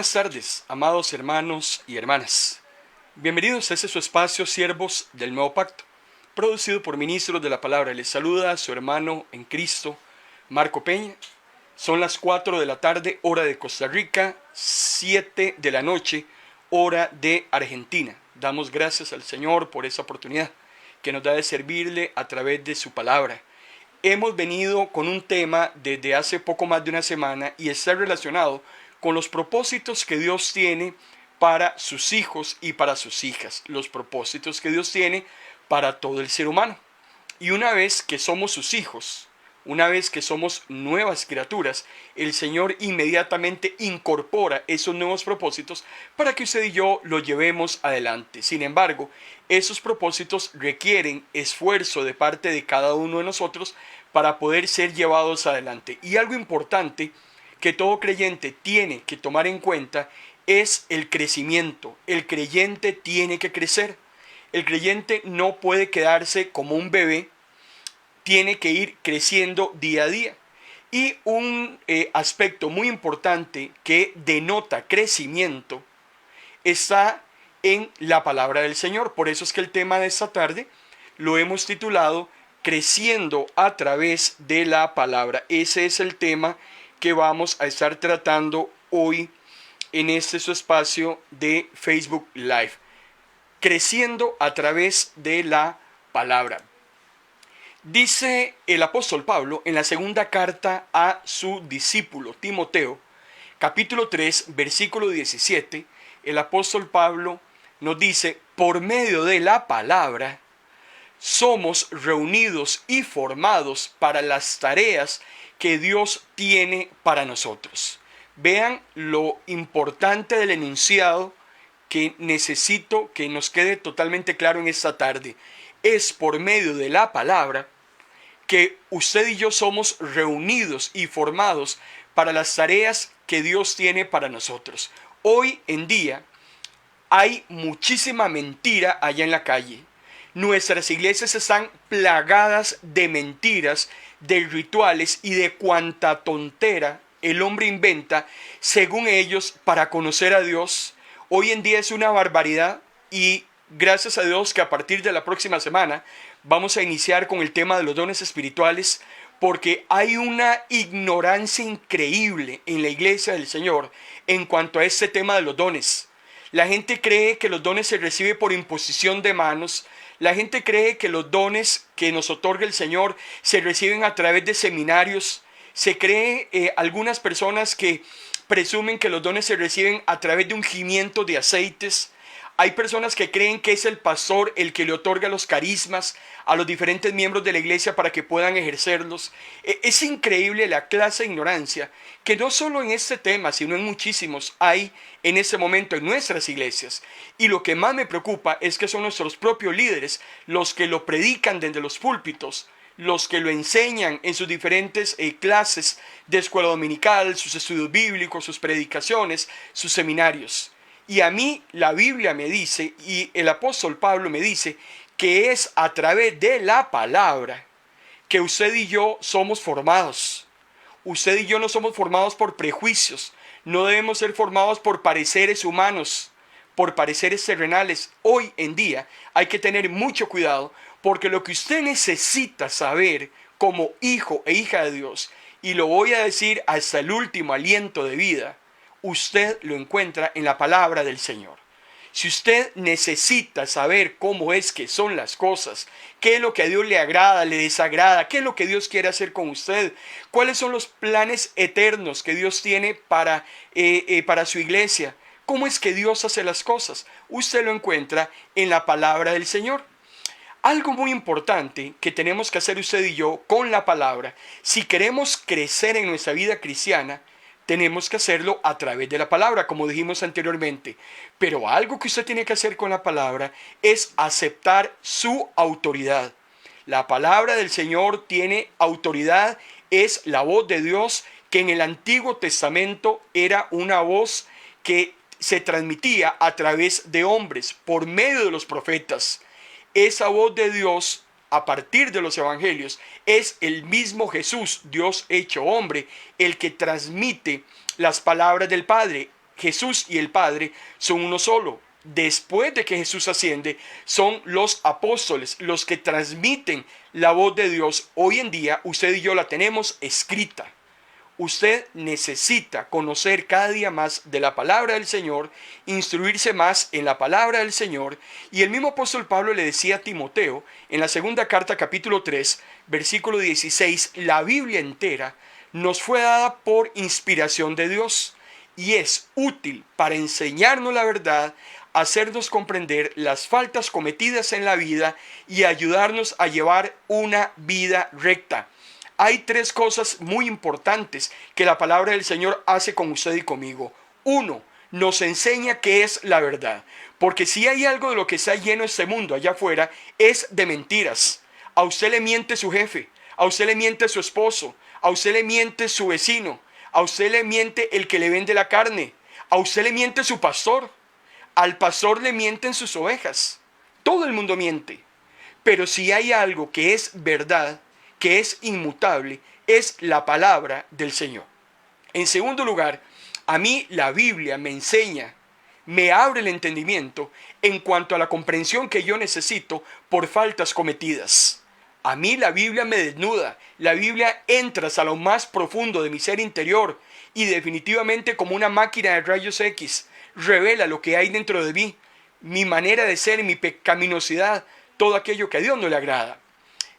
Buenas tardes, amados hermanos y hermanas. Bienvenidos a este su espacio Siervos del Nuevo Pacto, producido por ministros de la palabra. Les saluda a su hermano en Cristo, Marco Peña. Son las 4 de la tarde, hora de Costa Rica, 7 de la noche, hora de Argentina. Damos gracias al Señor por esa oportunidad que nos da de servirle a través de su palabra. Hemos venido con un tema desde hace poco más de una semana y está relacionado con los propósitos que Dios tiene para sus hijos y para sus hijas. Los propósitos que Dios tiene para todo el ser humano. Y una vez que somos sus hijos, una vez que somos nuevas criaturas, el Señor inmediatamente incorpora esos nuevos propósitos para que usted y yo los llevemos adelante. Sin embargo, esos propósitos requieren esfuerzo de parte de cada uno de nosotros para poder ser llevados adelante. Y algo importante que todo creyente tiene que tomar en cuenta es el crecimiento. El creyente tiene que crecer. El creyente no puede quedarse como un bebé, tiene que ir creciendo día a día. Y un aspecto muy importante que denota crecimiento está en la palabra del Señor. Por eso es que el tema de esta tarde lo hemos titulado Creciendo a través de la palabra. Ese es el tema que vamos a estar tratando hoy en este su espacio de Facebook Live. Creciendo a través de la palabra. Dice el apóstol Pablo en la segunda carta a su discípulo Timoteo, capítulo 3, versículo 17, el apóstol Pablo nos dice: por medio de la palabra somos reunidos y formados para las tareas que Dios tiene para nosotros. Vean lo importante del enunciado que necesito que nos quede totalmente claro en esta tarde. Es por medio de la palabra que usted y yo somos reunidos y formados para las tareas que Dios tiene para nosotros. Hoy en día hay muchísima mentira allá en la calle. Nuestras iglesias están plagadas de mentiras, de rituales y de cuanta tontera el hombre inventa, según ellos, para conocer a Dios. Hoy en día es una barbaridad y gracias a Dios que a partir de la próxima semana vamos a iniciar con el tema de los dones espirituales, porque hay una ignorancia increíble en la iglesia del Señor en cuanto a este tema de los dones. La gente cree que los dones se reciben por imposición de manos. La gente cree que los dones que nos otorga el Señor se reciben a través de seminarios. Se cree algunas personas que presumen que los dones se reciben a través de ungimiento de aceites. Hay personas que creen que es el pastor el que le otorga los carismas a los diferentes miembros de la iglesia para que puedan ejercerlos. Es increíble la clase de ignorancia que no solo en este tema, sino en muchísimos hay en este momento en nuestras iglesias. Y lo que más me preocupa es que son nuestros propios líderes los que lo predican desde los púlpitos, los que lo enseñan en sus diferentes clases de escuela dominical, sus estudios bíblicos, sus predicaciones, sus seminarios. Y a mí la Biblia me dice, y el apóstol Pablo me dice, que es a través de la palabra que usted y yo somos formados. Usted y yo no somos formados por prejuicios, no debemos ser formados por pareceres humanos, por pareceres terrenales. Hoy en día hay que tener mucho cuidado, porque lo que usted necesita saber como hijo e hija de Dios, y lo voy a decir hasta el último aliento de vida, usted lo encuentra en la palabra del Señor. Si usted necesita saber cómo es que son las cosas, qué es lo que a Dios le agrada, le desagrada, qué es lo que Dios quiere hacer con usted, cuáles son los planes eternos que Dios tiene para su iglesia, cómo es que Dios hace las cosas, usted lo encuentra en la palabra del Señor. Algo muy importante que tenemos que hacer usted y yo con la palabra, si queremos crecer en nuestra vida cristiana, tenemos que hacerlo a través de la palabra, como dijimos anteriormente. Pero algo que usted tiene que hacer con la palabra es aceptar su autoridad. La palabra del Señor tiene autoridad, es la voz de Dios, que en el Antiguo Testamento era una voz que se transmitía a través de hombres, por medio de los profetas. Esa voz de Dios, a partir de los evangelios, es el mismo Jesús, Dios hecho hombre, el que transmite las palabras del Padre. Jesús y el Padre son uno solo. Después de que Jesús asciende, son los apóstoles los que transmiten la voz de Dios. Hoy en día usted y yo la tenemos escrita. Usted necesita conocer cada día más de la palabra del Señor, instruirse más en la palabra del Señor. Y el mismo apóstol Pablo le decía a Timoteo, en la segunda carta capítulo 3, versículo 16, la Biblia entera nos fue dada por inspiración de Dios y es útil para enseñarnos la verdad, hacernos comprender las faltas cometidas en la vida y ayudarnos a llevar una vida recta. Hay tres cosas muy importantes que la palabra del Señor hace con usted y conmigo. Uno, nos enseña qué es la verdad. Porque si hay algo de lo que está lleno este mundo allá afuera, es de mentiras. A usted le miente su jefe, a usted le miente su esposo, a usted le miente su vecino, a usted le miente el que le vende la carne, a usted le miente su pastor, al pastor le mienten sus ovejas. Todo el mundo miente. Pero si hay algo que es verdad, que es inmutable, es la palabra del Señor. En segundo lugar, a mí la Biblia me enseña, me abre el entendimiento en cuanto a la comprensión que yo necesito por faltas cometidas. A mí la Biblia me desnuda, la Biblia entra hasta lo más profundo de mi ser interior y definitivamente como una máquina de rayos X, revela lo que hay dentro de mí, mi manera de ser, mi pecaminosidad, todo aquello que a Dios no le agrada.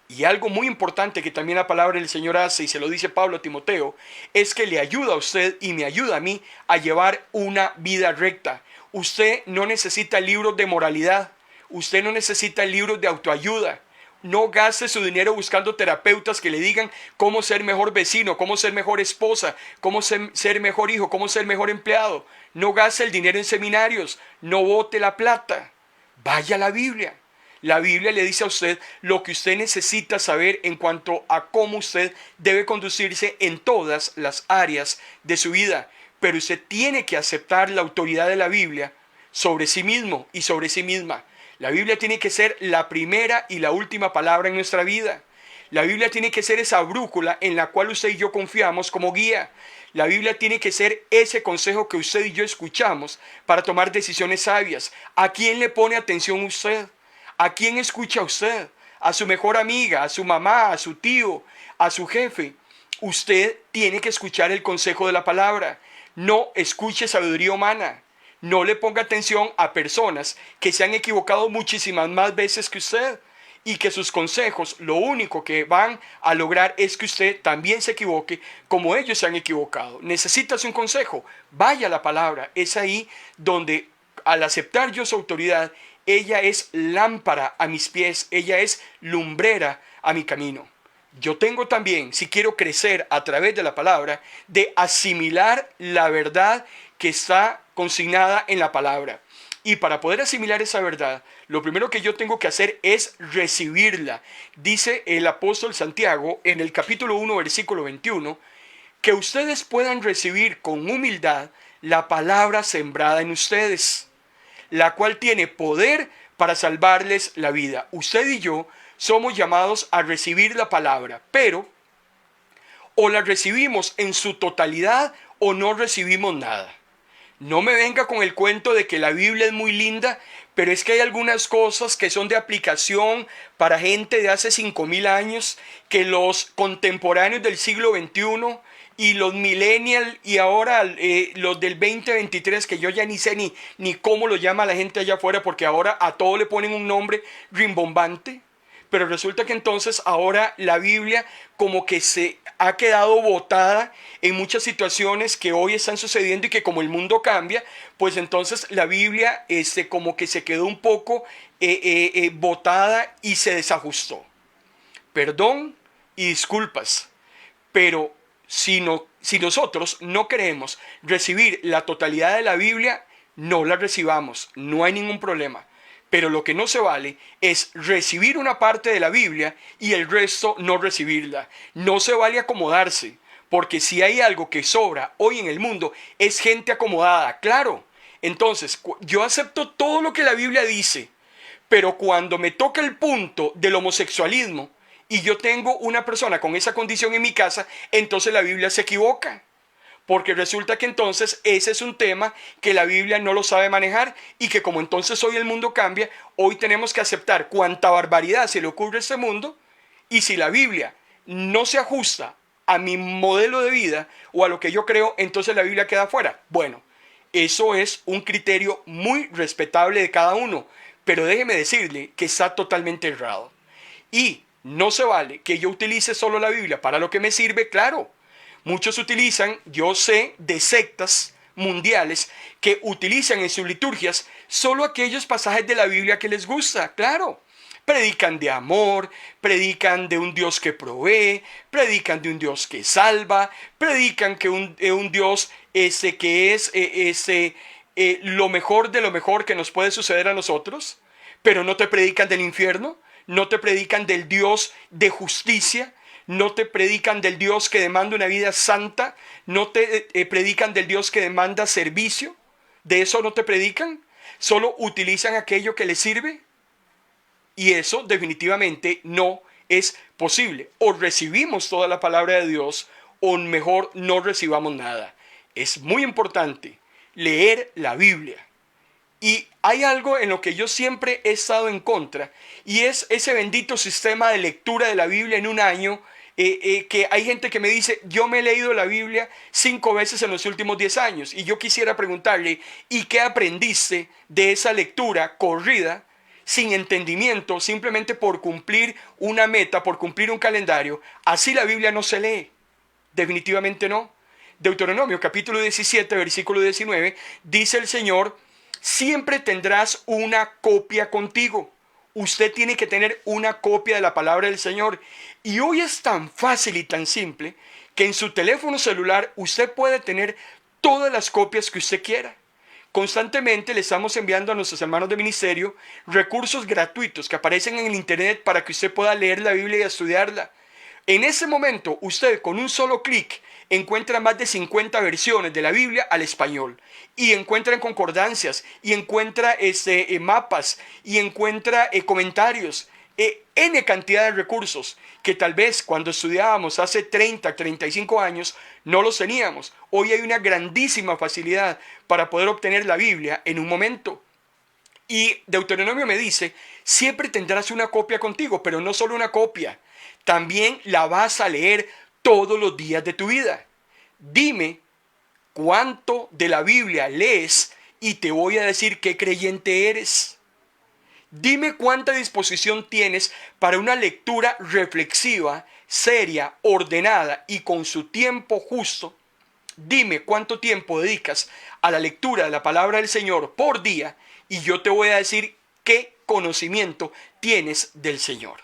Y algo muy importante que también la palabra del Señor hace, y se lo dice Pablo a Timoteo, es que le ayuda a usted y me ayuda a mí a llevar una vida recta. Usted no necesita libros de moralidad, usted no necesita libros de autoayuda. No gaste su dinero buscando terapeutas que le digan cómo ser mejor vecino, cómo ser mejor esposa, cómo ser mejor hijo, cómo ser mejor empleado. No gaste el dinero en seminarios, no bote la plata. Vaya a la Biblia. La Biblia le dice a usted lo que usted necesita saber en cuanto a cómo usted debe conducirse en todas las áreas de su vida. Pero usted tiene que aceptar la autoridad de la Biblia sobre sí mismo y sobre sí misma. La Biblia tiene que ser la primera y la última palabra en nuestra vida. La Biblia tiene que ser esa brújula en la cual usted y yo confiamos como guía. La Biblia tiene que ser ese consejo que usted y yo escuchamos para tomar decisiones sabias. ¿A quién le pone atención usted? ¿A quién escucha usted? ¿A su mejor amiga, a su mamá, a su tío, a su jefe? Usted tiene que escuchar el consejo de la palabra. No escuche sabiduría humana. No le ponga atención a personas que se han equivocado muchísimas más veces que usted y que sus consejos lo único que van a lograr es que usted también se equivoque como ellos se han equivocado. ¿Necesitas un consejo? Vaya a la palabra. Es ahí donde al aceptar yo su autoridad, ella es lámpara a mis pies, ella es lumbrera a mi camino. Yo tengo también, si quiero crecer a través de la palabra, de asimilar la verdad que está consignada en la palabra. Y para poder asimilar esa verdad, lo primero que yo tengo que hacer es recibirla. Dice el apóstol Santiago en el capítulo 1, versículo 21, que ustedes puedan recibir con humildad la palabra sembrada en ustedes, la cual tiene poder para salvarles la vida. Usted y yo somos llamados a recibir la palabra, pero o la recibimos en su totalidad o no recibimos nada. No me venga con el cuento de que la Biblia es muy linda, pero es que hay algunas cosas que son de aplicación para gente de hace 5,000 años, que los contemporáneos del siglo XXI y los millennials y ahora los del 2023, que yo ya ni sé ni cómo lo llama la gente allá afuera, porque ahora a todo le ponen un nombre rimbombante. Pero resulta que entonces ahora la Biblia como que se ha quedado botada en muchas situaciones que hoy están sucediendo y que como el mundo cambia, pues entonces la Biblia como que se quedó un poco botada y se desajustó. Perdón y disculpas, pero si nosotros no queremos recibir la totalidad de la Biblia, no la recibamos, no hay ningún problema. Pero lo que no se vale es recibir una parte de la Biblia y el resto no recibirla. No se vale acomodarse, porque si hay algo que sobra hoy en el mundo es gente acomodada, claro. Entonces, yo acepto todo lo que la Biblia dice, pero cuando me toca el punto del homosexualismo y yo tengo una persona con esa condición en mi casa, entonces la Biblia se equivoca. porque resulta que entonces ese es un tema que la Biblia no lo sabe manejar y que como entonces hoy el mundo cambia, hoy tenemos que aceptar cuánta barbaridad se le ocurre a este mundo, y si la Biblia no se ajusta a mi modelo de vida o a lo que yo creo, entonces la Biblia queda fuera. Bueno, eso es un criterio muy respetable de cada uno, pero déjeme decirle que está totalmente errado. Y no se vale que yo utilice solo la Biblia para lo que me sirve, claro. Muchos utilizan, yo sé, de sectas mundiales que utilizan en sus liturgias solo aquellos pasajes de la Biblia que les gusta, claro. Predican de amor, predican de un Dios que provee, predican de un Dios que salva, predican que un Dios que es lo mejor de lo mejor que nos puede suceder a nosotros, pero no te predican del infierno, no te predican del Dios de justicia, no te predican del Dios que demanda una vida santa, no te predican del Dios que demanda servicio, de eso no te predican, solo utilizan aquello que les sirve. Y eso definitivamente no es posible. O recibimos toda la palabra de Dios o mejor no recibamos nada. Es muy importante leer la Biblia. Y hay algo en lo que yo siempre he estado en contra y es ese bendito sistema de lectura de la Biblia en un año. Que hay gente que me dice, yo me he leído la Biblia 5 veces en los últimos 10 años. Y yo quisiera preguntarle, ¿y qué aprendiste de esa lectura corrida, sin entendimiento, simplemente por cumplir una meta, por cumplir un calendario? Así la Biblia no se lee. Definitivamente no. Deuteronomio capítulo 17, versículo 19, dice el Señor, siempre tendrás una copia contigo. Usted tiene que tener una copia de la palabra del Señor. Y hoy es tan fácil y tan simple que en su teléfono celular usted puede tener todas las copias que usted quiera. Constantemente le estamos enviando a nuestros hermanos de ministerio recursos gratuitos que aparecen en el internet para que usted pueda leer la Biblia y estudiarla. En ese momento, usted con un solo clic encuentra más de 50 versiones de la Biblia al español y encuentra concordancias y encuentra mapas y encuentra comentarios, N cantidad de recursos que tal vez cuando estudiábamos hace 35 años no los teníamos. Hoy hay una grandísima facilidad para poder obtener la Biblia en un momento. Y Deuteronomio me dice, siempre tendrás una copia contigo, pero no solo una copia, también la vas a leer todos los días de tu vida. Dime cuánto de la Biblia lees y te voy a decir qué creyente eres. Dime cuánta disposición tienes para una lectura reflexiva, seria, ordenada y con su tiempo justo. Dime cuánto tiempo dedicas a la lectura de la palabra del Señor por día y yo te voy a decir qué conocimiento tienes del Señor.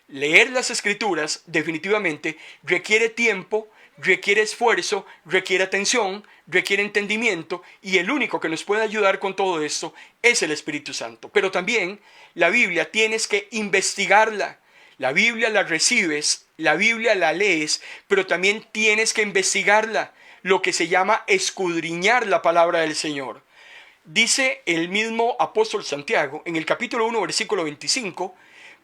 Leer las Escrituras definitivamente requiere tiempo, requiere esfuerzo, requiere atención, requiere entendimiento y el único que nos puede ayudar con todo esto es el Espíritu Santo. Pero también la Biblia tienes que investigarla. La Biblia la recibes, la Biblia la lees, pero también tienes que investigarla, lo que se llama escudriñar la palabra del Señor. Dice el mismo apóstol Santiago en el capítulo 1, versículo 25,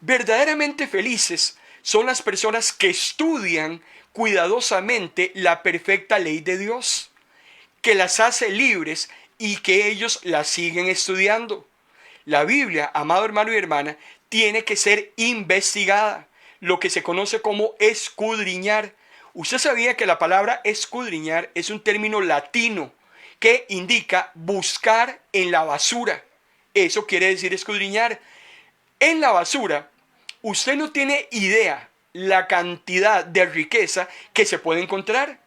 verdaderamente felices son las personas que estudian cuidadosamente la perfecta ley de Dios, que las hace libres y que ellos la siguen estudiando. La Biblia, amado hermano y hermana, tiene que ser investigada, lo que se conoce como escudriñar. ¿Usted sabía que la palabra escudriñar es un término latino que indica buscar en la basura? Eso quiere decir escudriñar. En la basura, usted no tiene idea la cantidad de riqueza que se puede encontrar.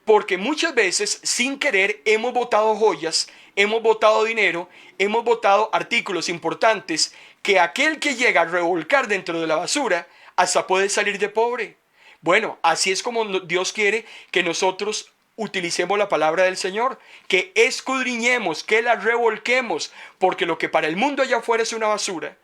Porque muchas veces, sin querer, hemos botado joyas, hemos botado dinero, hemos botado artículos importantes que aquel que llega a revolcar dentro de la basura hasta puede salir de pobre. Bueno, así es como Dios quiere que nosotros utilicemos la palabra del Señor, que escudriñemos, que la revolquemos, porque lo que para el mundo allá afuera es una basura,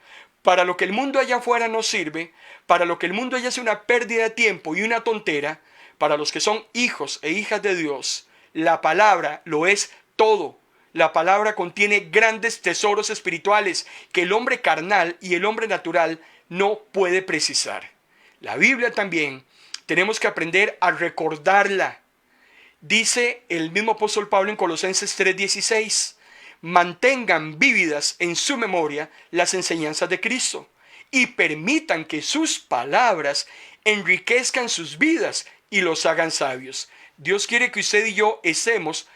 para lo que el mundo allá afuera no sirve, para lo que el mundo allá es una pérdida de tiempo y una tontera, para los que son hijos e hijas de Dios, la palabra lo es todo. La palabra contiene grandes tesoros espirituales que el hombre carnal y el hombre natural no puede precisar. La Biblia también tenemos que aprender a recordarla. Dice el mismo apóstol Pablo en Colosenses 3:16, mantengan vívidas en su memoria las enseñanzas de Cristo y permitan que sus palabras enriquezcan sus vidas y los hagan sabios. Dios quiere que usted y yo estemos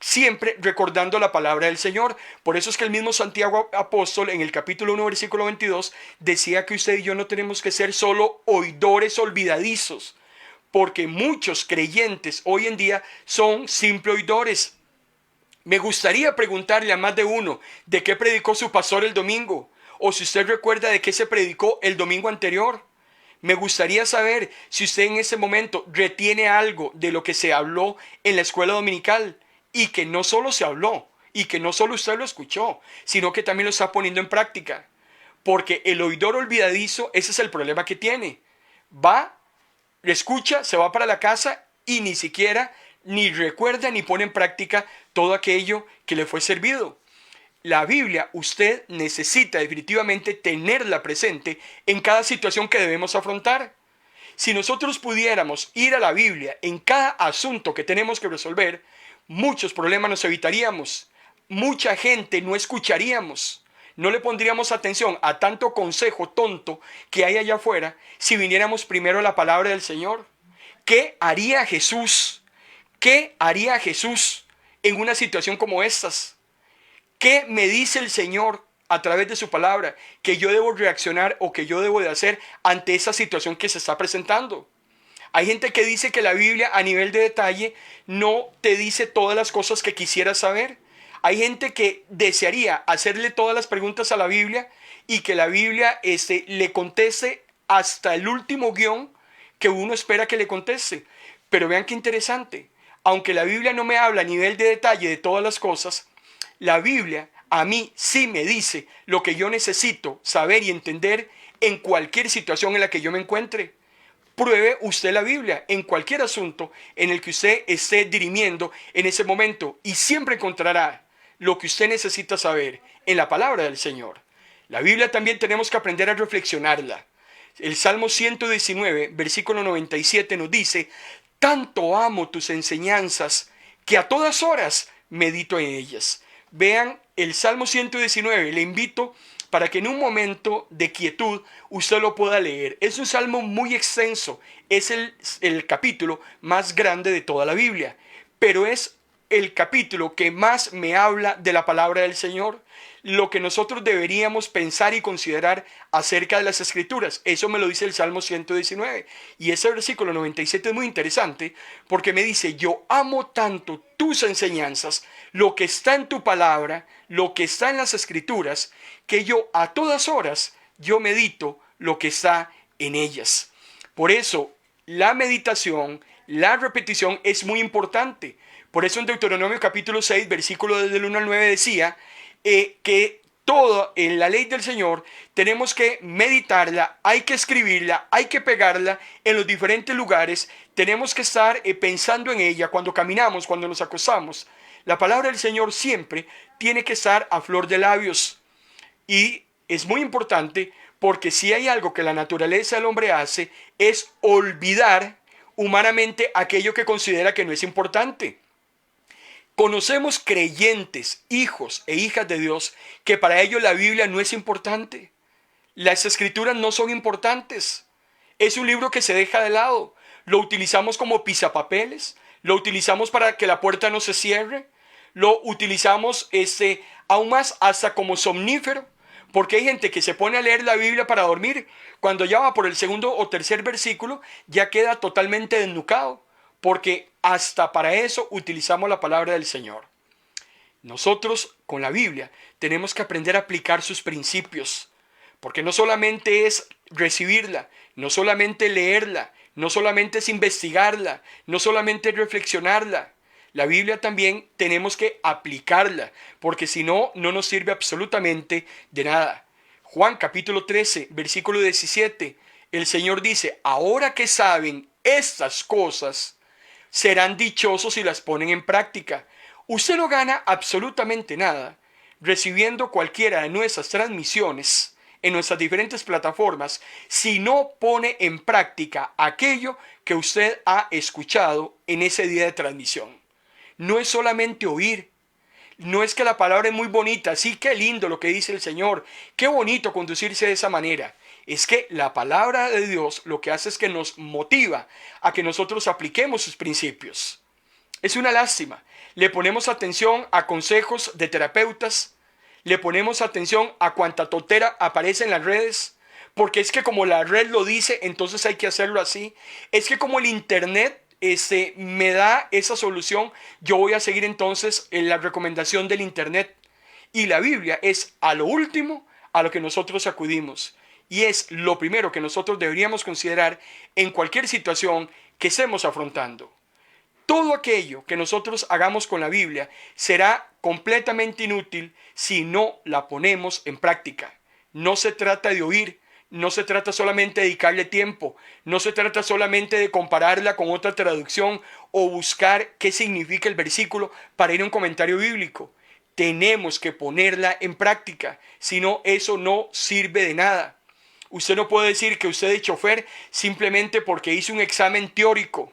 siempre recordando la palabra del Señor. Por eso es que el mismo Santiago apóstol en el capítulo 1 versículo 22 decía que usted y yo no tenemos que ser solo oidores olvidadizos, porque muchos creyentes hoy en día son simple oidores. Me gustaría preguntarle a más de uno de qué predicó su pastor el domingo, o si usted recuerda de qué se predicó el domingo anterior. Me gustaría saber si usted en ese momento retiene algo de lo que se habló en la escuela dominical, y que no solo se habló, y que no solo usted lo escuchó, sino que también lo está poniendo en práctica. Porque el oidor olvidadizo, ese es el problema que tiene. Va, escucha, se va para la casa y ni siquiera ni recuerda ni pone en práctica todo aquello que le fue servido. La Biblia usted necesita definitivamente tenerla presente en cada situación que debemos afrontar. Si nosotros pudiéramos ir a la Biblia en cada asunto que tenemos que resolver, muchos problemas nos evitaríamos. Mucha gente no escucharíamos. No le pondríamos atención a tanto consejo tonto que hay allá afuera si viniéramos primero a la palabra del Señor. ¿Qué haría Jesús? ¿Qué haría Jesús en una situación como estas? ¿Qué me dice el Señor a través de su palabra que yo debo reaccionar o que yo debo de hacer ante esa situación que se está presentando? Hay gente que dice que la Biblia a nivel de detalle no te dice todas las cosas que quisieras saber. Hay gente que desearía hacerle todas las preguntas a la Biblia y que la Biblia le conteste hasta el último guión que uno espera que le conteste. Pero vean qué interesante. Aunque la Biblia no me habla a nivel de detalle de todas las cosas, la Biblia a mí sí me dice lo que yo necesito saber y entender en cualquier situación en la que yo me encuentre. Pruebe usted la Biblia en cualquier asunto en el que usted esté dirimiendo en ese momento y siempre encontrará lo que usted necesita saber en la palabra del Señor. La Biblia también tenemos que aprender a reflexionarla. El Salmo 119, versículo 97 nos dice, tanto amo tus enseñanzas que a todas horas medito en ellas. Vean el Salmo 119, le invito para que en un momento de quietud usted lo pueda leer. Es un salmo muy extenso, es el capítulo más grande de toda la Biblia, pero es el capítulo que más me habla de la palabra del Señor, lo que nosotros deberíamos pensar y considerar acerca de las Escrituras. Eso me lo dice el Salmo 119. Y ese versículo 97 es muy interesante porque me dice, yo amo tanto tus enseñanzas, lo que está en tu palabra, lo que está en las Escrituras, que yo a todas horas, yo medito lo que está en ellas. Por eso, la meditación, la repetición es muy importante. Por eso en Deuteronomio capítulo 6, versículo desde el 1 al 9 decía que todo en la ley del Señor tenemos que meditarla, hay que escribirla, hay que pegarla en los diferentes lugares, tenemos que estar pensando en ella cuando caminamos, cuando nos acostamos. La palabra del Señor siempre tiene que estar a flor de labios. Y es muy importante porque si hay algo que la naturaleza del hombre hace es olvidar humanamente aquello que considera que no es importante. Conocemos creyentes, hijos e hijas de Dios, que para ellos la Biblia no es importante. Las Escrituras no son importantes. Es un libro que se deja de lado. Lo utilizamos como pisapapeles, lo utilizamos para que la puerta no se cierre, lo utilizamos aún más hasta como somnífero, porque hay gente que se pone a leer la Biblia para dormir. Cuando ya va por el segundo o tercer versículo, ya queda totalmente desnucado, porque hasta para eso utilizamos la palabra del Señor. Nosotros con la Biblia tenemos que aprender a aplicar sus principios, porque no solamente es recibirla, no solamente leerla, no solamente es investigarla, no solamente es reflexionarla. La Biblia también tenemos que aplicarla, porque si no, no nos sirve absolutamente de nada. Juan capítulo 13, versículo 17, el Señor dice, ahora que saben estas cosas, serán dichosos si las ponen en práctica. Usted no gana absolutamente nada recibiendo cualquiera de nuestras transmisiones en nuestras diferentes plataformas si no pone en práctica aquello que usted ha escuchado en ese día de transmisión. No es solamente oír. No es que la palabra es muy bonita, sí, qué lindo lo que dice el Señor, qué bonito conducirse de esa manera. Es que la palabra de Dios lo que hace es que nos motiva a que nosotros apliquemos sus principios. Es una lástima. Le ponemos atención a consejos de terapeutas, le ponemos atención a cuanta tontera aparece en las redes, porque es que como la red lo dice, entonces hay que hacerlo así. Es que como el internet me da esa solución, yo voy a seguir entonces en la recomendación del internet. Y la Biblia es a lo último a lo que nosotros acudimos. Y es lo primero que nosotros deberíamos considerar en cualquier situación que estemos afrontando. Todo aquello que nosotros hagamos con la Biblia será completamente inútil si no la ponemos en práctica. No se trata de oír, no se trata solamente de dedicarle tiempo, no se trata solamente de compararla con otra traducción o buscar qué significa el versículo para ir a un comentario bíblico. Tenemos que ponerla en práctica, si no, eso no sirve de nada. Usted no puede decir que usted es chofer simplemente porque hizo un examen teórico.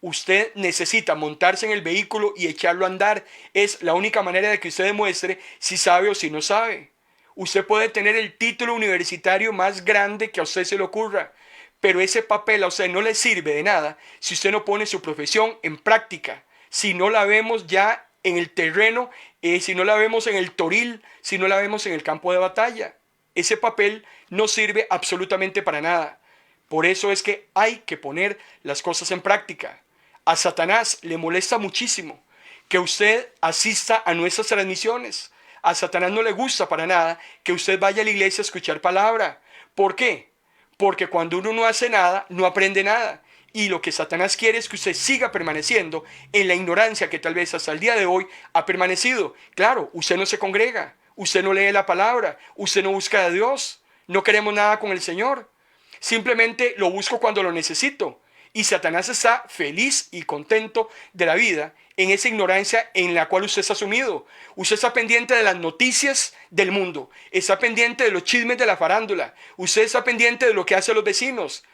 Usted necesita montarse en el vehículo y echarlo a andar. Es la única manera de que usted demuestre si sabe o si no sabe. Usted puede tener el título universitario más grande que a usted se le ocurra, pero ese papel a usted no le sirve de nada si usted no pone su profesión en práctica, si no la vemos ya en el terreno, si no la vemos en el toril, si no la vemos en el campo de batalla. Ese papel no sirve absolutamente para nada. Por eso es que hay que poner las cosas en práctica. A Satanás le molesta muchísimo que usted asista a nuestras transmisiones. A Satanás no le gusta para nada que usted vaya a la iglesia a escuchar palabra. ¿Por qué? Porque cuando uno no hace nada, no aprende nada. Y lo que Satanás quiere es que usted siga permaneciendo en la ignorancia que tal vez hasta el día de hoy ha permanecido. Claro, usted no se congrega, usted no lee la palabra, usted no busca a Dios, no queremos nada con el Señor. Simplemente lo busco cuando lo necesito. Y Satanás está feliz y contento de la vida en esa ignorancia en la cual usted está sumido. Usted está pendiente de las noticias del mundo, está pendiente de los chismes de la farándula, usted está pendiente de lo que hacen los vecinos.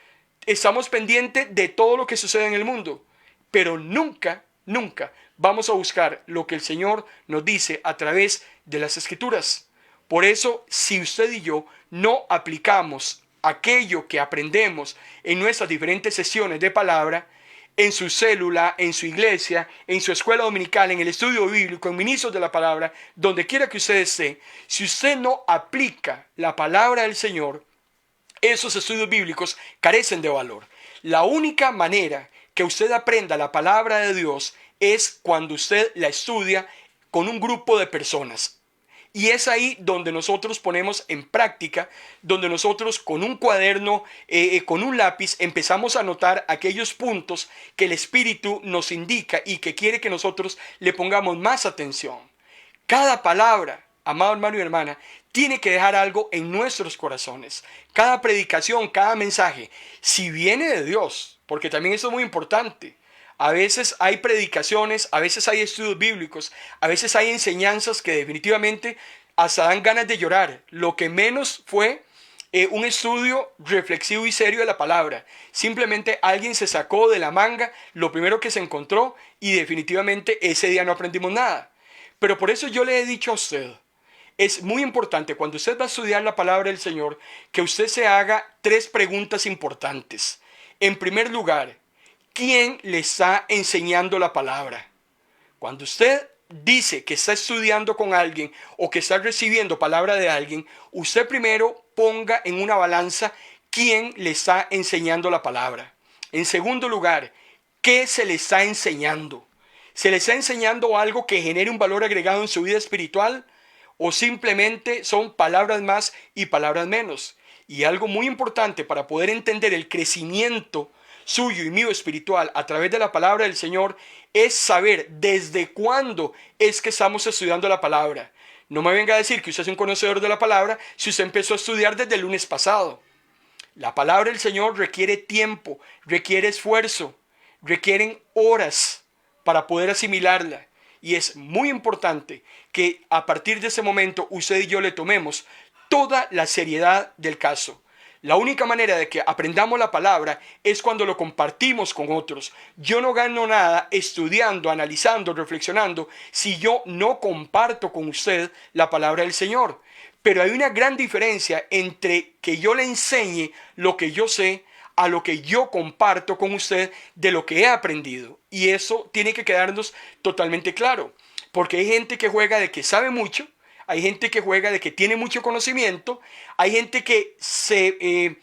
Estamos pendientes de todo lo que sucede en el mundo, pero nunca vamos a buscar lo que el Señor nos dice a través de las Escrituras. Por eso, si usted y yo no aplicamos aquello que aprendemos en nuestras diferentes sesiones de palabra, en su célula, en su iglesia, en su escuela dominical, en el estudio bíblico, en ministros de la palabra, donde quiera que usted esté, si usted no aplica la palabra del Señor, esos estudios bíblicos carecen de valor. La única manera que usted aprenda la palabra de Dios es cuando usted la estudia con un grupo de personas. Y es ahí donde nosotros ponemos en práctica, donde nosotros con un cuaderno, con un lápiz, empezamos a anotar aquellos puntos que el Espíritu nos indica y que quiere que nosotros le pongamos más atención. Cada palabra, amado hermano y hermana, tiene que dejar algo en nuestros corazones. Cada predicación, cada mensaje, si viene de Dios, porque también eso es muy importante. A veces hay predicaciones, a veces hay estudios bíblicos, a veces hay enseñanzas que definitivamente hasta dan ganas de llorar. Lo que menos fue un estudio reflexivo y serio de la palabra. Simplemente alguien se sacó de la manga lo primero que se encontró y definitivamente ese día no aprendimos nada. Pero por eso yo le he dicho a usted, es muy importante cuando usted va a estudiar la palabra del Señor que usted se haga 3 preguntas importantes. En primer lugar, ¿quién le está enseñando la palabra? Cuando usted dice que está estudiando con alguien o que está recibiendo palabra de alguien, usted primero ponga en una balanza quién le está enseñando la palabra. En segundo lugar, ¿qué se le está enseñando? ¿Se le está enseñando algo que genere un valor agregado en su vida espiritual? ¿O simplemente son palabras más y palabras menos? Y algo muy importante para poder entender el crecimiento suyo y mío espiritual a través de la palabra del Señor es saber desde cuándo es que estamos estudiando la palabra. No me venga a decir que usted es un conocedor de la palabra si usted empezó a estudiar desde el lunes pasado. La palabra del Señor requiere tiempo, requiere esfuerzo, requieren horas para poder asimilarla. Y es muy importante que a partir de ese momento usted y yo le tomemos toda la seriedad del caso. La única manera de que aprendamos la palabra es cuando lo compartimos con otros. Yo no gano nada estudiando, analizando, reflexionando si yo no comparto con usted la palabra del Señor. Pero hay una gran diferencia entre que yo le enseñe lo que yo sé a lo que yo comparto con usted de lo que he aprendido. Y eso tiene que quedarnos totalmente claro. Porque hay gente que juega de que sabe mucho, hay gente que juega de que tiene mucho conocimiento, hay gente que se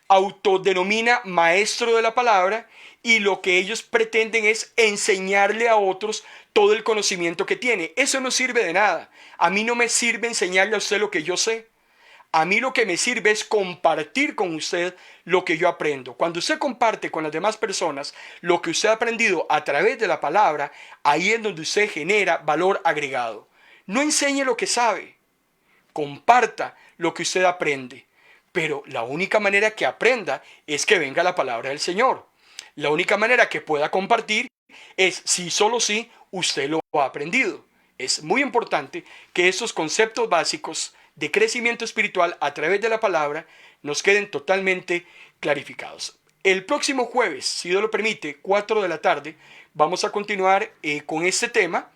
autodenomina maestro de la palabra y lo que ellos pretenden es enseñarle a otros todo el conocimiento que tiene. Eso no sirve de nada. A mí no me sirve enseñarle a usted lo que yo sé. A mí lo que me sirve es compartir con usted lo que yo aprendo. Cuando usted comparte con las demás personas lo que usted ha aprendido a través de la palabra, ahí es donde usted genera valor agregado. No enseñe lo que sabe, comparta lo que usted aprende. Pero la única manera que aprenda es que venga la palabra del Señor. La única manera que pueda compartir es si solo si usted lo ha aprendido. Es muy importante que estos conceptos básicos de crecimiento espiritual a través de la palabra nos queden totalmente clarificados. El próximo jueves, si Dios lo permite, 4 de la tarde, vamos a continuar con este tema.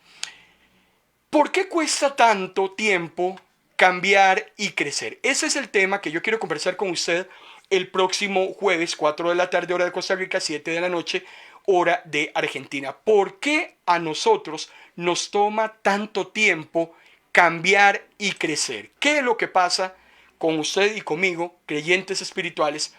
¿Por qué cuesta tanto tiempo cambiar y crecer? Ese es el tema que yo quiero conversar con usted el próximo jueves, 4 de la tarde, hora de Costa Rica, 7 de la noche, hora de Argentina. ¿Por qué a nosotros nos toma tanto tiempo cambiar y crecer? ¿Qué es lo que pasa con usted y conmigo, creyentes espirituales,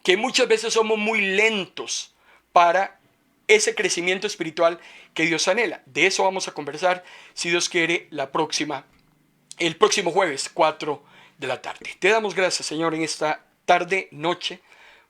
que muchas veces somos muy lentos para ese crecimiento espiritual que Dios anhela? De eso vamos a conversar, si Dios quiere, el próximo jueves, 4 de la tarde. Te damos gracias, Señor, en esta tarde, noche,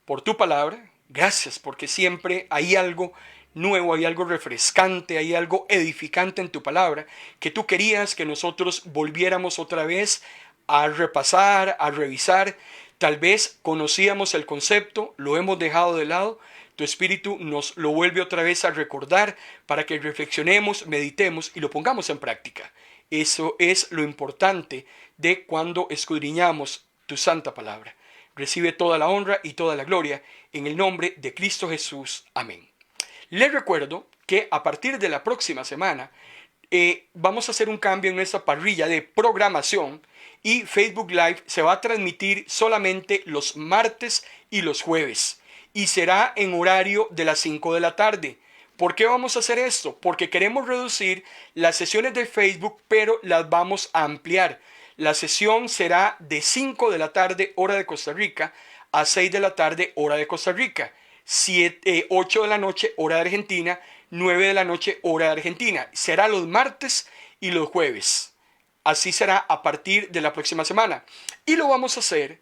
por tu palabra. Gracias porque siempre hay algo nuevo, hay algo refrescante, hay algo edificante en tu palabra, que tú querías que nosotros volviéramos otra vez a repasar, a revisar. Tal vez conocíamos el concepto, lo hemos dejado de lado. Tu Espíritu nos lo vuelve otra vez a recordar para que reflexionemos, meditemos y lo pongamos en práctica. Eso es lo importante de cuando escudriñamos tu santa palabra. Recibe toda la honra y toda la gloria en el nombre de Cristo Jesús. Amén. Les recuerdo que a partir de la próxima semana vamos a hacer un cambio en nuestra parrilla de programación y Facebook Live se va a transmitir solamente los martes y los jueves y será en horario de las 5 de la tarde. ¿Por qué vamos a hacer esto? Porque queremos reducir las sesiones de Facebook, pero las vamos a ampliar. La sesión será de 5 de la tarde, hora de Costa Rica, a 6 de la tarde, hora de Costa Rica. 8 de la noche, hora de Argentina, 9 de la noche, hora de Argentina. Será los martes y los jueves. Así será a partir de la próxima semana. Y lo vamos a hacer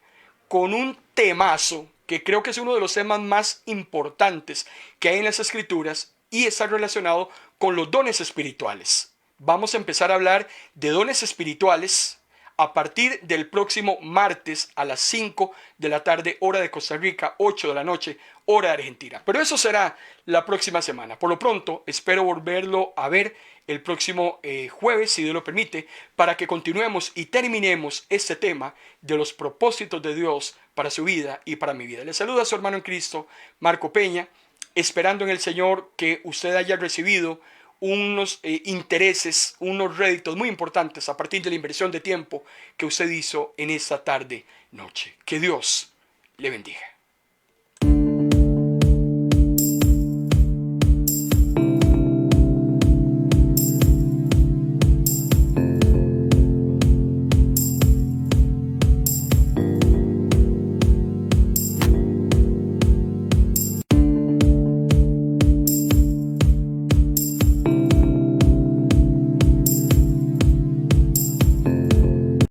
con un temazo que creo que es uno de los temas más importantes que hay en las Escrituras y está relacionado con los dones espirituales. Vamos a empezar a hablar de dones espirituales a partir del próximo martes a las 5 de la tarde, hora de Costa Rica, 8 de la noche, hora de Argentina. Pero eso será la próxima semana. Por lo pronto, espero volverlo a ver el próximo jueves, si Dios lo permite, para que continuemos y terminemos este tema de los propósitos de Dios para su vida y para mi vida. Le saluda a su hermano en Cristo, Marco Peña, esperando en el Señor que usted haya recibido unos intereses, unos réditos muy importantes a partir de la inversión de tiempo que usted hizo en esta tarde, noche. Que Dios le bendiga.